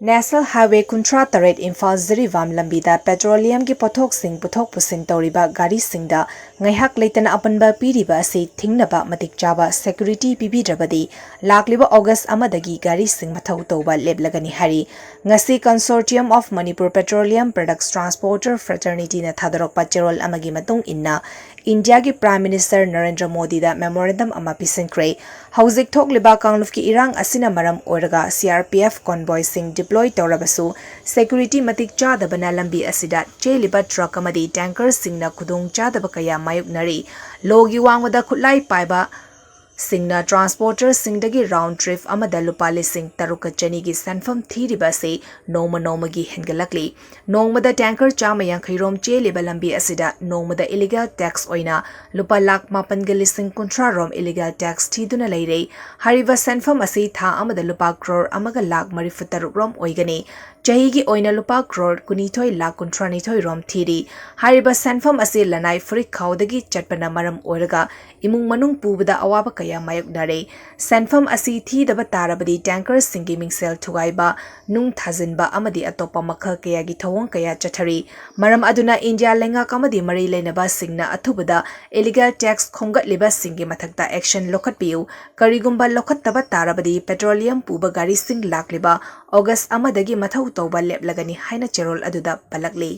National Highway Kuntra Taret Imphal Zirivam Lambida Petroleum ki potthoksing puthok pusin touriba gari singda ngaihak leitana apanba piriba se thingnaba matik chaba security pibidrabadi lakliba August amadagi gari sing mathou touba leplagani hari ngasi Consortium of Manipur Petroleum Products Transporter Fraternity na thadorokpa cherol amagi matung inna India ki Prime Minister Narendra Modi da memorandum ama pisinkhre hauzik thokliba kangluf ki irang asina maram oiraga CRPF convoy sing deploy tourabasu security matik chadabana lambi asida cheliba truck amadi tanker singna khudong chadaba kaya mayuknari logi wangwada khutlai paiba singna transporter singdagi round trip amada lupa lising taruka chani gi sanfam thiriba se noma gi hengalakli nongmada tanker chama yankhirom cheliba lambi asida nongmada illegal tax oina lupa lakh mapan ga lising kuntra rom illegal tax thiduna leire hariba sanfam ase tha amada lupa crore amaga lakh marifutaruk rom oigani chahi gi oina lupa crore kunithoi lakh kuntra nithoi rom thiri hariba sanfam ase lanai furik khawdagi chatpana maram oiraga imung manung pubada awaba kaya mayuknare sanfam asi thidaba tarabadi tanker singi mingsel thugaiba nung thajinba amadi atopa makhal kaya gi thawong kaya chathari maram aduna India lenga kamadi mari leinaba singna athubada illegal tax khongat liba singi mathakta action lokhat piu karigumba lokhat taba tarabadi petroleum puba gari sing lakliba August amadagi mathou touba leplagani haina cherol aduda palakli